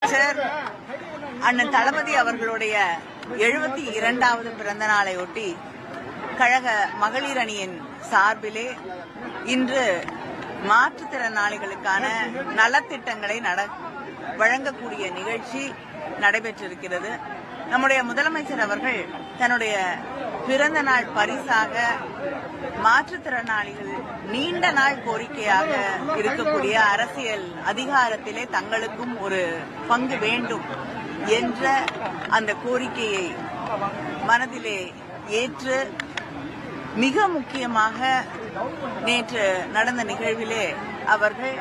முதலமைச்சர் அண்ணன் தளபதி அவர்களுடைய 72வது பிறந்த நாளையொட்டி கழக மகளிர் அணியின் சார்பிலே இன்று மாற்றுத்திறனாளிகளுக்கான நலத்திட்டங்களை வழங்கக்கூடிய நிகழ்ச்சி நடைபெற்றிருக்கிறது. நம்முடைய முதலமைச்சர் அவர்கள் தன்னுடைய பிறந்த நாள் பரிசாக மாற்றுத்திறனாளிகள் நீண்ட நாள் கோரிக்கையாக இருக்கக்கூடிய அரசியல் அதிகாரத்திலே தங்களுக்கும் ஒரு பங்கு வேண்டும் என்ற அந்த கோரிக்கையை மனதிலே ஏற்று மிக முக்கியமாக நேற்று நடந்த நிகழ்விலே அவர்கள்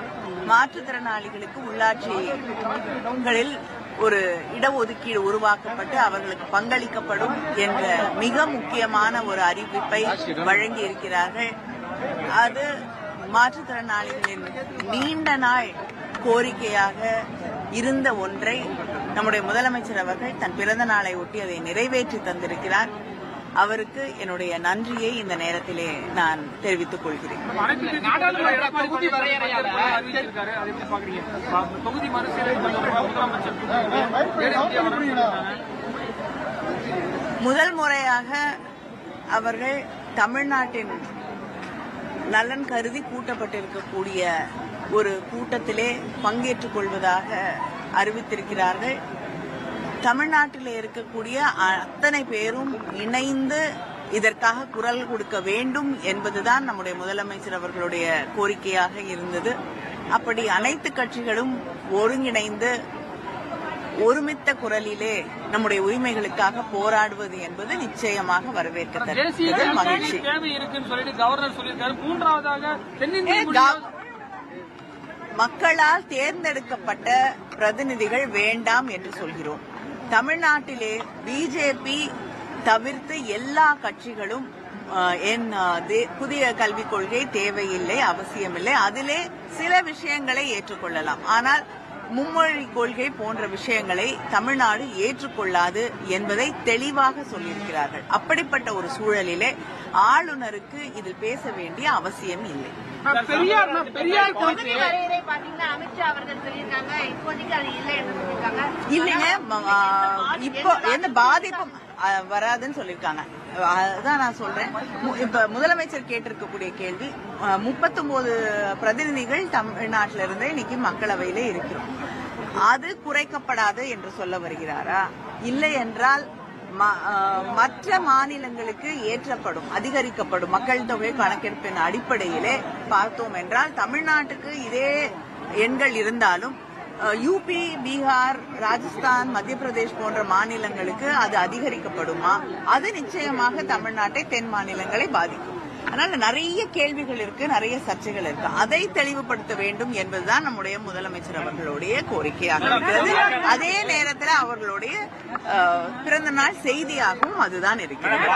மாற்றுத்திறனாளிகளுக்கு உள்ளாட்சிகளில் ஒரு இடஒதுக்கீடு உருவாக்கப்பட்டு அவர்களுக்கு பங்களிக்கப்படும் என்ற மிக முக்கியமான ஒரு அறிவிப்பை வழங்கி இருக்கிறார்கள். அது மாற்றுத்திறனாளிகளின் நீண்ட நாள் கோரிக்கையாக இருந்த ஒன்றை நம்முடைய முதலமைச்சர் அவர்கள் தன் பிறந்த நாளை ஒட்டி அதை நிறைவேற்றி தந்திருக்கிறார். அவருக்கு என்னுடைய நன்றியை இந்த நேரத்திலே நான் தெரிவித்துக் கொள்கிறேன். முதல் முறையாக அவர்கள் தமிழ்நாட்டின் நலன் கருதி கூட்டப்பட்டிருக்கக்கூடிய ஒரு கூட்டத்திலே பங்கேற்றுக் கொள்வதாக அறிவித்திருக்கிறார்கள். தமிழ்நாட்டில் இருக்கக்கூடிய அத்தனை பேரும் இணைந்து இதற்காக குரல் கொடுக்க வேண்டும் என்பதுதான் நம்முடைய முதலமைச்சர் அவர்களுடைய கோரிக்கையாக இருந்தது. அப்படி அனைத்து கட்சிகளும் ஒருங்கிணைந்து ஒருமித்த குரலிலே நம்முடைய உரிமைகளுக்காக போராடுவது என்பது நிச்சயமாக வரவேற்கத்தக்கது. மகிழ்ச்சி. மக்களால் தேர்ந்தெடுக்கப்பட்ட பிரதிநிதிகள் வேண்டாம் என்று சொல்கிறோம். தமிழ்நாட்டிலே பிஜேபி தவிர்த்து எல்லா கட்சிகளும் புதிய கல்விக் கொள்கை தேவையில்லை, அவசியமில்லை. அதிலே சில விஷயங்களை ஏற்றுக்கொள்ளலாம். ஆனால் மும்மொழி கொள்கை போன்ற விஷயங்களை தமிழ்நாடு ஏற்றுக்கொள்ளாது என்பதை தெளிவாக சொல்லியிருக்கிறார்கள். அப்படிப்பட்ட ஒரு சூழலிலே ஆளுநருக்கு இதில் பேச வேண்டிய அவசியம் இல்லை. இல்லைங்க, இப்போ எந்த பாதிப்பும் வராதுன்னு சொல்லியிருக்காங்க. அதான் நான் சொல்றேன். இப்ப முதலமைச்சர் கேட்டிருக்கக்கூடிய கேள்வி, 39 பிரதிநிதிகள் தமிழ்நாட்டில இருந்து இன்னைக்கு மக்களவையிலே இருக்கிறோம். அது குறைக்கப்படாது என்று சொல்ல வருகிறாரா? இல்லை என்றால் மற்ற மாநிலங்களுக்கு ஏற்றப்படும், அதிகரிக்கப்படும். மக்கள் தொகை கணக்கெடுப்பின் அடிப்படையிலே பார்த்தோம் என்றால் தமிழ்நாட்டுக்கு இதே எண்கள் இருந்தாலும் யூபி, பீகார், ராஜஸ்தான், மத்திய பிரதேஷ் போன்ற மாநிலங்களுக்கு அது அதிகரிக்கப்படுமா? அது நிச்சயமாக தமிழ்நாட்டை, தென் மாநிலங்களை பாதிக்கும். அதனால நிறைய கேள்விகள் இருக்கு, நிறைய சர்ச்சைகள் இருக்கு. அதை தெளிவுபடுத்த வேண்டும் என்பதுதான் நம்முடைய முதலமைச்சர் அவர்களுடைய கோரிக்கையாக இருக்கிறது. அதே நேரத்தில் அவர்களுடைய பிறந்த நாள் செய்தியாகவும் அதுதான் இருக்கிறது.